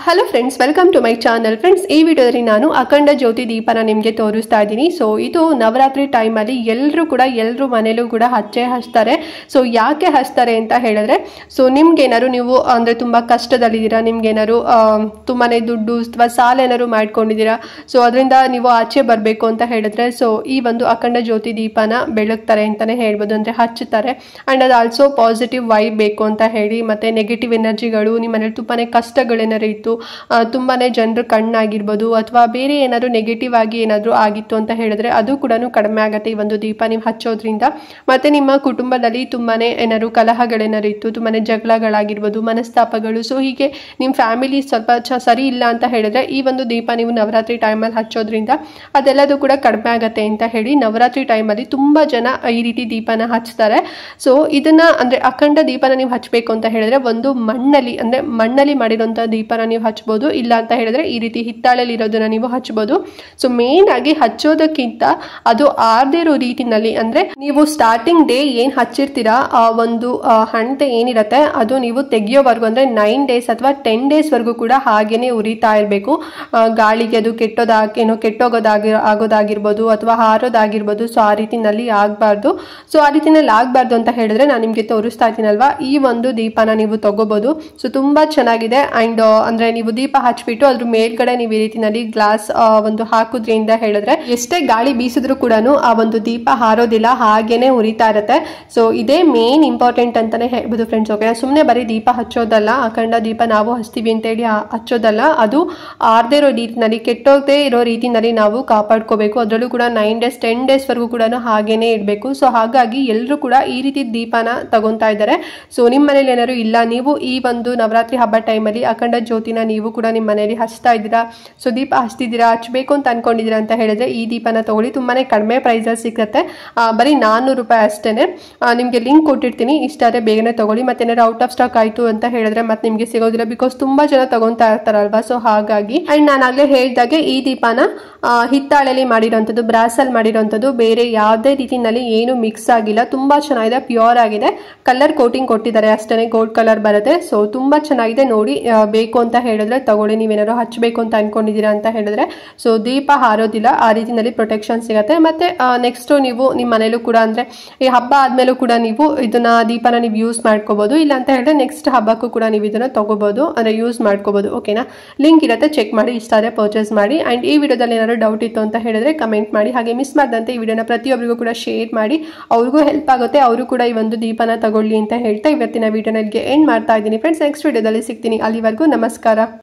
Hello friends, welcome to my channel. Friends, ಈ ವಿಡಿಯೋದಲ್ಲಿ ನಾನು ಅಖಂಡ ಜ್ಯೋತಿ ದೀಪನ ನಿಮಗೆ ತೋರಿಸ್ತಾ ಇದ್ದೀನಿ. ಸೊ ಇದು ನವರಾತ್ರಿ ಟೈಮಲ್ಲಿ ಎಲ್ಲರೂ ಮನೇಲೂ ಕೂಡ ಹಚ್ತಾರೆ. ಸೊ ಯಾಕೆ ಹಚ್ತಾರೆ ಅಂತ ಹೇಳಿದ್ರೆ, ಸೊ ನಿಮ್ಗೇನಾದ್ರು ನೀವು ಅಂದರೆ ತುಂಬ ಕಷ್ಟದಲ್ಲಿದ್ದೀರಾ, ನಿಮ್ಗೇನಾದ್ರು ತುಂಬಾ ದುಡ್ಡು ಅಥವಾ ಸಾಲ ಏನಾದ್ರು ಮಾಡ್ಕೊಂಡಿದ್ದೀರಾ, ಸೊ ಅದರಿಂದ ನೀವು ಆಚೆ ಬರಬೇಕು ಅಂತ ಹೇಳಿದ್ರೆ ಸೊ ಈ ಒಂದು ಅಖಂಡ ಜ್ಯೋತಿ ದೀಪನ ಬೆಳಗ್ತಾರೆ ಅಂತಲೇ ಹೇಳ್ಬೋದು, ಅಂದರೆ ಹಚ್ಚುತ್ತಾರೆ. ಆ್ಯಂಡ್ ಅದು ಆಲ್ಸೋ ಪಾಸಿಟಿವ್ ವೈಬ್ ಬೇಕು ಅಂತ ಹೇಳಿ, ಮತ್ತು ನೆಗೆಟಿವ್ ಎನರ್ಜಿಗಳು ನಿಮ್ಮನೇಲಿ ತುಂಬಾ ಕಷ್ಟಗಳೇನಾರು ಇತ್ತು, ತುಂಬಾನೇ ಜನರು ಕಣ್ಣಾಗಿರ್ಬೋದು ಅಥವಾ ಬೇರೆ ಏನಾದ್ರು ನೆಗೆಟಿವ್ ಆಗಿ ಏನಾದರೂ ಆಗಿತ್ತು ಅಂತ ಹೇಳಿದ್ರೆ ಅದು ಕೂಡ ಕಡಿಮೆ ಆಗುತ್ತೆ ಈ ಒಂದು ದೀಪ ನೀವು ಹಚ್ಚೋದ್ರಿಂದ. ಮತ್ತೆ ನಿಮ್ಮ ಕುಟುಂಬದಲ್ಲಿ ತುಂಬಾನೇ ಏನಾದ್ರು ಕಲಹಗಳೇನಾರು ಇತ್ತು, ತುಂಬಾನೇ ಜಗಳಗಳಾಗಿರ್ಬೋದು, ಮನಸ್ತಾಪಗಳು, ಸೊ ಹೀಗೆ ನಿಮ್ಮ ಫ್ಯಾಮಿಲಿ ಸ್ವಲ್ಪ ಸರಿ ಇಲ್ಲ ಅಂತ ಹೇಳಿದ್ರೆ ಈ ಒಂದು ದೀಪ ನೀವು ನವರಾತ್ರಿ ಟೈಮಲ್ಲಿ ಹಚ್ಚೋದ್ರಿಂದ ಅದೆಲ್ಲದೂ ಕೂಡ ಕಡಿಮೆ ಆಗುತ್ತೆ ಅಂತ ಹೇಳಿ ನವರಾತ್ರಿ ಟೈಮಲ್ಲಿ ತುಂಬಾ ಜನ ಈ ರೀತಿ ದೀಪನ ಹಚ್ತಾರೆ. ಸೊ ಇದನ್ನ ಅಂದ್ರೆ ಅಖಂಡ ದೀಪನ ನೀವು ಹಚ್ಚಬೇಕು ಅಂತ ಹೇಳಿದ್ರೆ ಒಂದು ಮಣ್ಣಲ್ಲಿ ಮಾಡಿರುವಂತ ದೀಪನ ನೀವು ಹಚ್ಬೋದು, ಇಲ್ಲ ಅಂತ ಹೇಳಿದ್ರೆ ಈ ರೀತಿ ಹಿತ್ತಾಳೆಯಲ್ಲಿ ಇರೋದನ್ನ ನೀವು ಹಚ್ಬೋದು. ಸೊ ಮೇನ್ ಆಗಿ ಹಚ್ಚೋದಕ್ಕಿಂತ ಅದು ಆರ್ದೇ ಇರೋ ರೀತಿನಲ್ಲಿ, ಅಂದ್ರೆ ನೀವು ಸ್ಟಾರ್ಟಿಂಗ್ ಡೇ ಏನ್ ಹಚ್ಚಿರ್ತೀರಾ ಆ ಒಂದು ಹಣತೆ ಏನಿರತ್ತೆ ಅದು ನೀವು ತೆಗಿಯೋವರೆಗೂ ಅಂದ್ರೆ 9 days ಅಥವಾ 10 days ವರೆಗೂ ಕೂಡ ಹಾಗೇನೆ ಉರಿತಾ ಇರಬೇಕು. ಗಾಳಿಗೆ ಅದು ಆಗೋದಾಗಿರ್ಬೋದು ಅಥವಾ ಹಾರೋದಾಗಿರ್ಬೋದು. ಸೊ ಆ ರೀತಿನಲ್ಲಿ ಆಗಬಾರ್ದು. ಸೊ ಆ ರೀತಿನಲ್ಲಿ ಆಗಬಾರ್ದು ಅಂತ ಹೇಳಿದ್ರೆ ನಾನು ನಿಮ್ಗೆ ತೋರಿಸ್ತಾ ಇದ್ದೀನಲ್ವಾ, ಈ ಒಂದು ದೀಪನ ನೀವು ತಗೋಬಹುದು. ಸೊ ತುಂಬಾ ಚೆನ್ನಾಗಿದೆ. ಅಂಡ್ ಅಂದ್ರೆ ನೀವು ದೀಪ ಹಚ್ಬಿಟ್ಟು ಅದ್ರ ಮೇಲ್ಗಡೆ ನೀವು ಈ ರೀತಿನಲ್ಲಿ ಗ್ಲಾಸ್ ಒಂದು ಹಾಕುದ್ರಿಂದ ಹೇಳಿದ್ರೆ ಎಷ್ಟೇ ಗಾಳಿ ಬೀಸಿದ್ರು ಕೂಡ ಆ ಒಂದು ದೀಪ ಹಾರೋದಿಲ್ಲ, ಹಾಗೇನೆ ಉರಿತಾ ಇರುತ್ತೆ. ಸೊ ಇದೇ ಮೇನ್ ಇಂಪಾರ್ಟೆಂಟ್ ಅಂತಾನೆ ಹೇಳ್ಬೋದು ಫ್ರೆಂಡ್ಸ್. ಓಕೆ, ಸುಮ್ಮನೆ ಬರೀ ದೀಪ ಹಚ್ಚೋದಲ್ಲ, ಅಖಂಡ ದೀಪ ನಾವು ಹಚ್ತೀವಿ ಅಂತ ಹೇಳಿ ಹಚ್ಚೋದಲ್ಲ, ಅದು ಆರ್ದೇ ಇರೋ ರೀತಿನಲ್ಲಿ, ಕೆಟ್ಟೋಗದೆ ಇರೋ ರೀತಿನಲ್ಲಿ ನಾವು ಕಾಪಾಡ್ಕೋಬೇಕು. ಅದರಲ್ಲೂ ಕೂಡ 9 days 10 days ವರೆಗೂ ಕೂಡ ಹಾಗೇನೆ ಇಡಬೇಕು. ಸೊ ಹಾಗಾಗಿ ಎಲ್ಲರೂ ಕೂಡ ಈ ರೀತಿ ದೀಪನ ತಗೊಂತಾ ಇದ್ದಾರೆ. ಸೊ ನಿಮ್ಮ ಮನೇಲಿ ಏನಾದ್ರು ಇಲ್ಲ, ನೀವು ಈ ಒಂದು ನವರಾತ್ರಿ ಹಬ್ಬ ಟೈಮಲ್ಲಿ ಅಖಂಡ ಜ್ಯೋತಿನ ನೀವು ಕೂಡ ನಿಮ್ಮ ಮನೆಯಲ್ಲಿ ಹಚ್ತಾ ಇದ್ದೀರಾ, ಸೊ ದೀಪ ಹಚ್ತಿದ್ದೀರಾ, ಹಚ್ಬೇಕು ಅಂತ ಅನ್ಕೊಂಡಿದ್ದೀರಾ ಅಂತ ಹೇಳಿದ್ರೆ ಈ ದೀಪನ ತಗೊಳ್ಳಿ. ತುಂಬಾನೇ ಕಡಿಮೆ ಪ್ರೈಸಲ್ಲಿ ಸಿಗುತ್ತೆ, ಬರೀ 400 ರೂಪಾಯಿ ಅಷ್ಟೇನೆ. ನಿಮಗೆ ಲಿಂಕ್ ಕೊಟ್ಟಿರ್ತೀನಿ, ಇಷ್ಟಾದ್ರೆ ಬೇಗನೆ ತಗೊಳ್ಳಿ. ಮತ್ತೆ ಏನಾದ್ರು ಔಟ್ ಆಫ್ ಸ್ಟಾಕ್ ಆಯ್ತು ಅಂತ ಹೇಳಿದ್ರೆ ಮತ್ತೆ ನಿಮಗೆ ಸಿಗೋದಿಲ್ಲ, ಬಿಕಾಸ್ ತುಂಬಾ ಜನ ತಗೊಂತಾ ಇರ್ತಾರಲ್ವಾ. ಸೊ ಹಾಗಾಗಿ ಅಂಡ್ ನಾನು ಆಗ್ಲೇ ಹೇಳಿದಾಗೆ ಈ ದೀಪನ ಹಿತ್ತಾಳೆಯಲ್ಲಿ ಮಾಡಿರೋಂಥದ್ದು, ಬ್ರಾಸಲ್ಲಿ ಮಾಡಿರೋಂಥದ್ದು, ಬೇರೆ ಯಾವುದೇ ರೀತಿನಲ್ಲಿ ಏನು ಮಿಕ್ಸ್ ಆಗಿಲ್ಲ. ತುಂಬಾ ಚೆನ್ನಾಗಿದೆ, ಪ್ಯೂರ್ ಆಗಿದೆ. ಕಲರ್ ಕೋಟಿಂಗ್ ಕೊಟ್ಟಿದ್ದಾರೆ ಅಷ್ಟೇ, ಗೋಲ್ಡ್ ಕಲರ್ ಬರುತ್ತೆ. ಸೊ ತುಂಬಾ ಚೆನ್ನಾಗಿದೆ ನೋಡಿ. ಬೇಕು ಅಂತ ಹೇಳಿದ್ರೆ ತಗೊಳ್ಳಿ, ನೀವೇನಾದ್ರು ಹಚ್ಚಬೇಕು ಅಂತ ಅನ್ಕೊಂಡಿದ್ದೀರಾ ಅಂತ ಹೇಳಿದ್ರೆ. ಸೊ ದೀಪ ಹಾರೋದಿಲ್ಲ, ಆ ರೀತಿನಲ್ಲಿ ಪ್ರೊಟೆಕ್ಷನ್ ಸಿಗುತ್ತೆ. ಮತ್ತೆ ನೆಕ್ಸ್ಟ್ ನೀವು ನಿಮ್ಮ ಮನೇಲೂ ಕೂಡ ಅಂದ್ರೆ ಈ ಹಬ್ಬ ಆದ್ಮೇಲೂ ಕೂಡ ನೀವು ಇದನ್ನ ದೀಪನ ನೀವು ಯೂಸ್ ಮಾಡ್ಕೋಬಹುದು, ಇಲ್ಲ ಅಂತ ಹೇಳಿದ್ರೆ ನೆಕ್ಸ್ಟ್ ಹಬ್ಬಕ್ಕೂ ಕೂಡ ನೀವು ಇದನ್ನ ತಗೋಬಹುದು, ಅಂದ್ರೆ ಯೂಸ್ ಮಾಡ್ಕೋಬಹುದು. ಓಕೆನಾ, ಲಿಂಕ್ ಇರುತ್ತೆ, ಚೆಕ್ ಮಾಡಿ, ಇಷ್ಟ ಆದರೆ ಪರ್ಚೇಸ್ ಮಾಡಿ. ಅಂಡ್ ಈ ವಿಡಿಯೋದಲ್ಲಿ ಏನಾದ್ರು ಡೌಟ್ ಇತ್ತು ಅಂತ ಹೇಳಿದ್ರೆ ಕಮೆಂಟ್ ಮಾಡಿ. ಹಾಗೆ ಮಿಸ್ ಮಾಡದಂತೆ ಈ ವಿಡಿಯೋನ ಪ್ರತಿಯೊಬ್ಬರಿಗೂ ಕೂಡ ಶೇರ್ ಮಾಡಿ, ಅವ್ರಿಗೂ ಹೆಲ್ಪ್ ಆಗುತ್ತೆ, ಅವರು ಕೂಡ ಈ ಒಂದು ದೀಪನ ತಗೊಳ್ಳಿ ಅಂತ ಹೇಳ್ತಾ ಇವತ್ತಿನ ವಿಡಿಯೋನ ಇಲ್ಲಿಗೆ ಎಂಡ್ ಮಾಡ್ತಾ ಇದ್ದೀನಿ ಫ್ರೆಂಡ್ಸ್. ನೆಕ್ಸ್ಟ್ ವಿಡಿಯೋದಲ್ಲಿ ಸಿಗ್ತೀನಿ, ಅಲ್ಲಿವರೆಗೂ ನಮಸ್ಕಾರ.